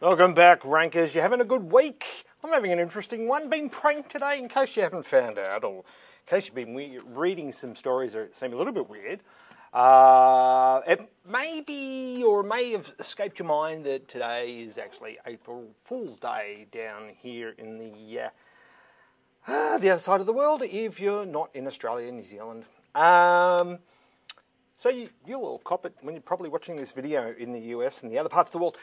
Welcome back, Rankers. You having a good week? I'm having an interesting one. Been pranked today, in case you haven't found out, or in case you've been reading some stories that seem a little bit weird. It may be, or may have escaped your mind that today is actually April Fool's Day down here in the other side of the world, if you're not in Australia, New Zealand. So you'll all cop it when you're probably watching this video in the US and the other parts of the world.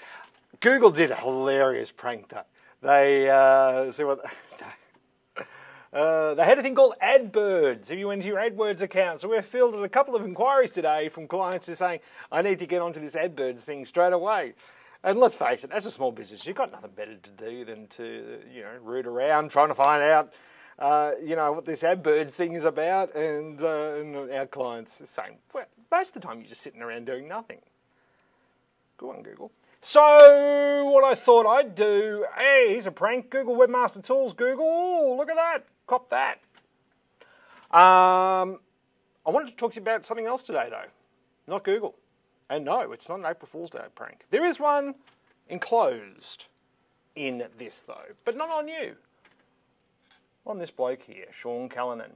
Google did a hilarious prank though. They had a thing called AdBirds. If you went to your AdWords account, so we've fielded a couple of inquiries today from clients who are saying, I need to get onto this AdBirds thing straight away. And let's face it, as a small business, you've got nothing better to do than to, root around trying to find out, what this AdBirds thing is about. And our clients are saying, well, most of the time you're just sitting around doing nothing. Go on, Google. So what I thought I'd do, hey, here's a prank. Google Webmaster Tools, Google. Oh, look at that. Cop that. I wanted to talk to you about something else today, though. Not Google. And no, it's not an April Fool's Day prank. There is one enclosed in this, though, but not on you. On this bloke here, Sean Callanan.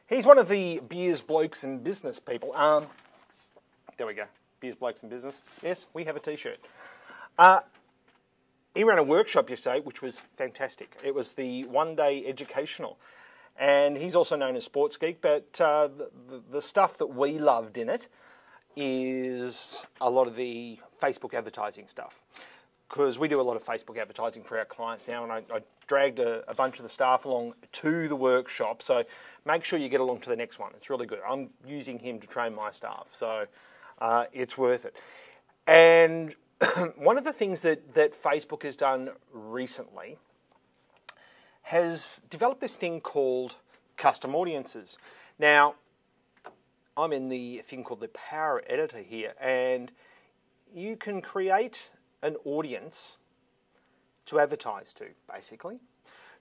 He's one of the Beers, Blokes and Business people. There we go. Beers, Blokes and Business. Yes, we have a T-shirt. He ran a workshop yesterday, which was fantastic. It was the one-day educational. And he's also known as Sports Geek, but the stuff that we loved in it is a lot of the Facebook advertising stuff. Because we do a lot of Facebook advertising for our clients now, and I dragged a bunch of the staff along to the workshop, so make sure you get along to the next one. It's really good. I'm using him to train my staff, so it's worth it. And one of the things that Facebook has done recently has developed this thing called custom audiences. Now, I'm in the thing called the Power Editor here, and you can create an audience to advertise to, basically.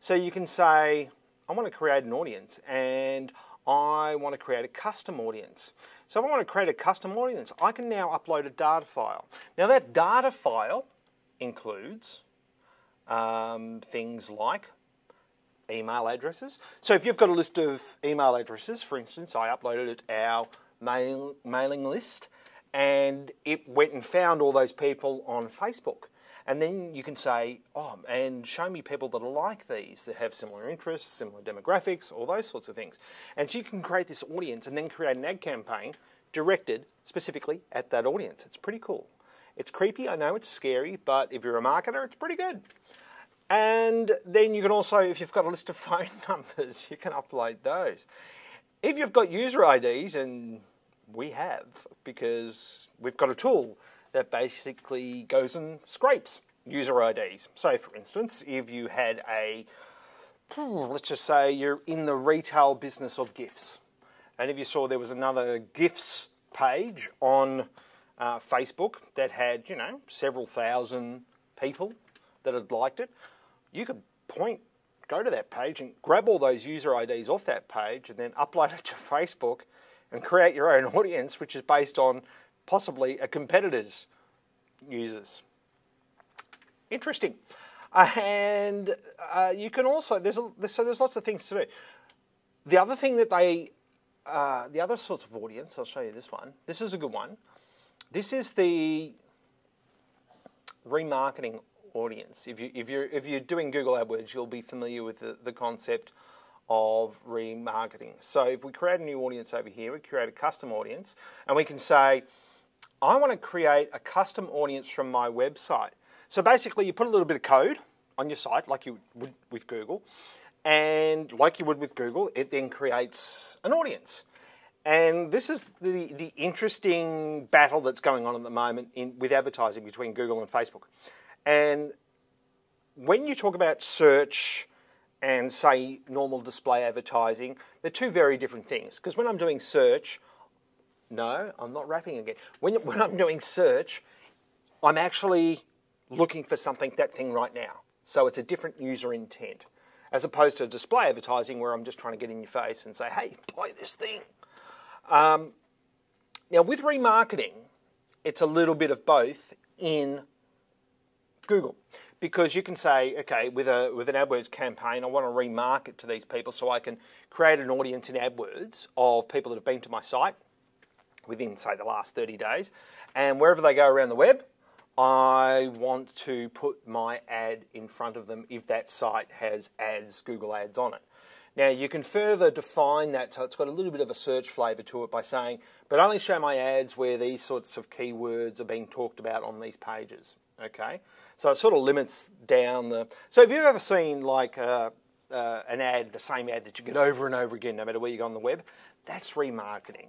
So you can say, I want to create an audience, and I want to create a custom audience. So if I want to create a custom audience, I can now upload a data file. Now that data file includes things like email addresses. So if you've got a list of email addresses, for instance, I uploaded our mailing list, and it went and found all those people on Facebook. And then you can say, oh, and show me people that are like these, that have similar interests, similar demographics, all those sorts of things. And so you can create this audience and then create an ad campaign directed specifically at that audience. It's pretty cool. It's creepy, I know, it's scary, but if you're a marketer, it's pretty good. And then you can also, if you've got a list of phone numbers, you can upload those. If you've got user IDs, and we have, because we've got a tool that basically goes and scrapes user IDs. So, for instance, if you had let's just say you're in the retail business of gifts, and if you saw there was another gifts page on Facebook that had, several thousand people that had liked it, you could go to that page and grab all those user IDs off that page and then upload it to Facebook and create your own audience, which is based on possibly a competitor's users. Interesting. And you can also, there's lots of things to do. The other thing that the other sorts of audience, I'll show you this one. This is a good one. This is the remarketing audience. If you're doing Google AdWords, you'll be familiar with the concept of remarketing. So if we create a new audience over here, we create a custom audience, and we can say, I want to create a custom audience from my website. So basically you put a little bit of code on your site like you would with Google, and like you would with Google, it then creates an audience. And this is the interesting battle that's going on at the moment with advertising between Google and Facebook. And when you talk about search and, say, normal display advertising, they're two very different things. Because when I'm doing search, no, I'm not rapping again. When I'm doing search, I'm actually looking for that thing right now. So it's a different user intent, as opposed to display advertising where I'm just trying to get in your face and say, hey, buy this thing. Now, with remarketing, it's a little bit of both in Google. because you can say, okay, with an AdWords campaign, I want to remarket to these people, so I can create an audience in AdWords of people that have been to my site within, say, the last 30 days, and wherever they go around the web, I want to put my ad in front of them if that site has ads, Google Ads on it. Now, you can further define that, so it's got a little bit of a search flavour to it by saying, but only show my ads where these sorts of keywords are being talked about on these pages, okay? So it sort of limits down the... So if you've ever seen like an ad, the same ad that you get over and over again, no matter where you go on the web, that's remarketing.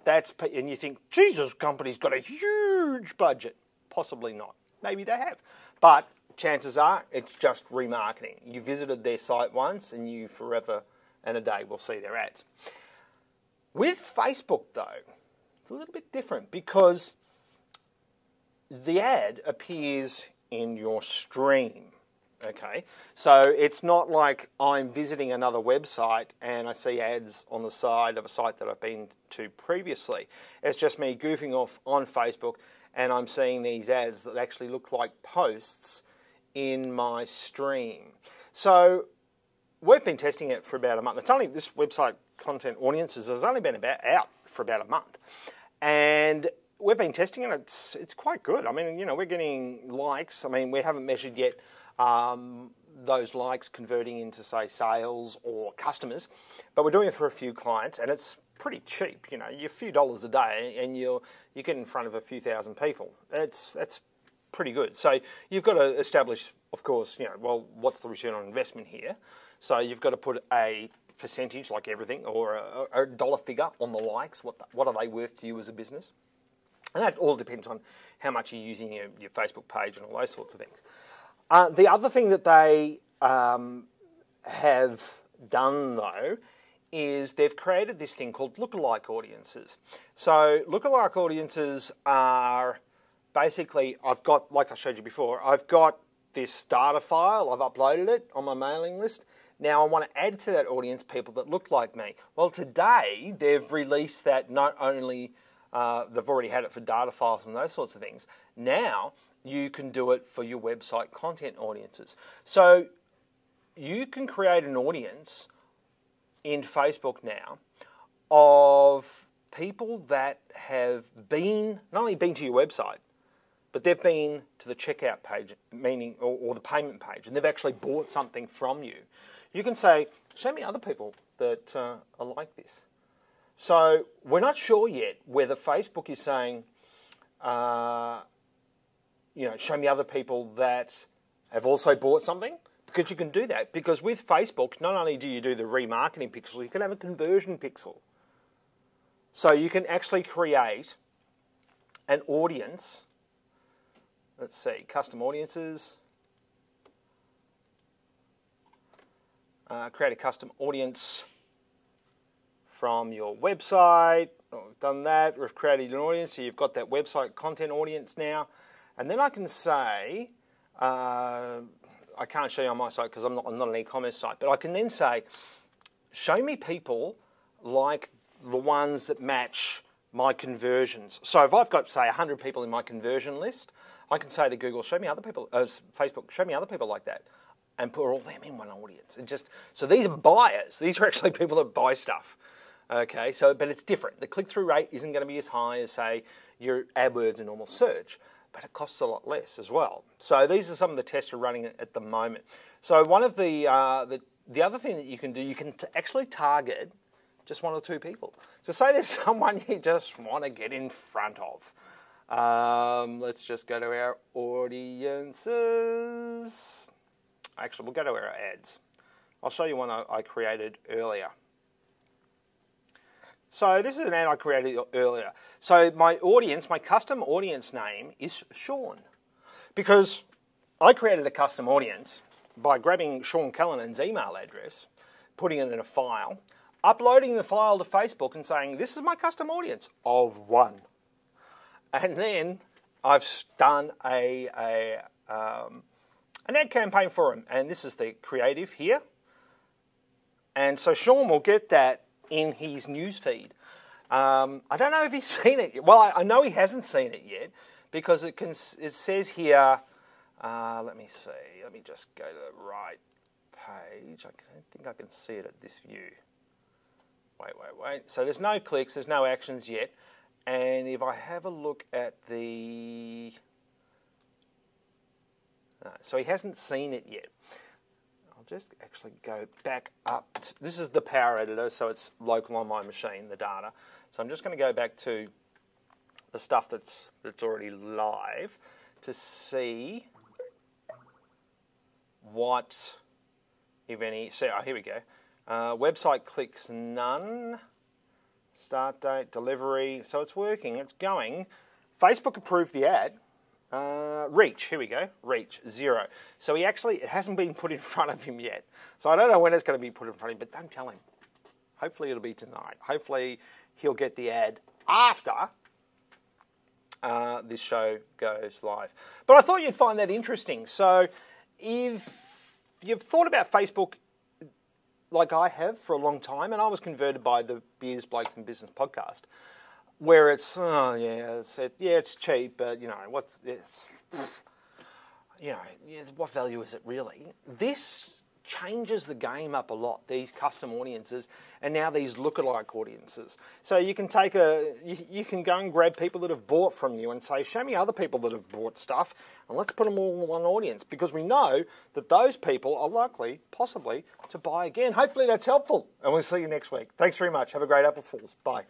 And you think, Jesus, company's got a huge budget. Possibly not. Maybe they have. But chances are it's just remarketing. You visited their site once and you forever and a day will see their ads. With Facebook, though, it's a little bit different because the ad appears in your stream. Okay, so it's not like I'm visiting another website and I see ads on the side of a site that I've been to previously. It's just me goofing off on Facebook and I'm seeing these ads that actually look like posts in my stream. So we've been testing it for about a month. It's only, this website Content Audiences has only been out for about a month. And we've been testing it. It's quite good. I mean, you know, we're getting likes. I mean, we haven't measured yet those likes converting into, say, sales or customers, but we're doing it for a few clients, and it's pretty cheap. You know, you're a few dollars a day, and you get in front of a few thousand people. That's pretty good. So you've got to establish, of course, you know, well, what's the return on investment here? So you've got to put a percentage, like everything, or a dollar figure on the likes. What are they worth to you as a business? And that all depends on how much you're using your Facebook page and all those sorts of things. The other thing that they have done, though, is they've created this thing called lookalike audiences. So lookalike audiences are basically, I've got, like I showed you before, I've got this data file, I've uploaded it on my mailing list. Now I want to add to that audience people that look like me. Well, today they've released that not only, they've already had it for data files and those sorts of things. Now you can do it for your website content audiences. So you can create an audience in Facebook now of people that have been, not only been to your website, but they've been to the checkout page, meaning, or the payment page, and they've actually bought something from you. You can say, show me other people that are like this. So we're not sure yet whether Facebook is saying, you know, show me other people that have also bought something, because you can do that. Because with Facebook, not only do you do the remarketing pixel, you can have a conversion pixel. So you can actually create an audience. Let's see, custom audiences. Create a custom audience from your website. Oh, we've done that. We've created an audience, so you've got that website content audience now. And then I can say, I can't show you on my site because I'm not an e-commerce site, but I can then say, show me people like the ones that match my conversions. So if I've got, say, 100 people in my conversion list, I can say to Google, show me other people, Facebook, show me other people like that, and put all them in one audience. And just, so these are buyers. These are actually people that buy stuff. Okay, so, but it's different. The click-through rate isn't going to be as high as, say, your AdWords and normal search, but it costs a lot less as well. So these are some of the tests we're running at the moment. So one of the other thing that you can do, you can actually target just one or two people. So say there's someone you just want to get in front of. Let's just go to our audiences. Actually, we'll go to our ads. I'll show you one I created earlier. So this is an ad I created earlier. So my audience, my custom audience name is Sean, because I created a custom audience by grabbing Sean Callinan's email address, putting it in a file, uploading the file to Facebook and saying, this is my custom audience of one. And then I've done an ad campaign for him. And this is the creative here. And so Sean will get that in his newsfeed. I don't know if he's seen it yet. Well, I know he hasn't seen it yet, because it says here, Let me see. Let me just go to the right page. I don't think I can see it at this view. Wait. So there's no clicks, there's no actions yet. And if I have a look at the... so he hasn't seen it yet. I'll just actually go back up. This is the Power Editor, so it's local on my machine, the data. So I'm just going to go back to the stuff that's already live to see what, if any... So, here we go. Website clicks, none. Start date, delivery. So it's working, it's going. Facebook approved the ad. Reach, here we go. Reach, 0. So it hasn't been put in front of him yet. So I don't know when it's going to be put in front of him, but don't tell him. Hopefully it'll be tonight. Hopefully he'll get the ad after this show goes live. But I thought you'd find that interesting. So if you've thought about Facebook like I have for a long time, and I was converted by the Beers, Blokes and Business podcast, where it's it's cheap, but what value is it really? This changes the game up a lot. These custom audiences and now these lookalike audiences. So you can you can go and grab people that have bought from you and say, show me other people that have bought stuff, and let's put them all in one audience, because we know that those people are likely, possibly, to buy again. Hopefully that's helpful, and we'll see you next week. Thanks very much. Have a great April Fools. Bye.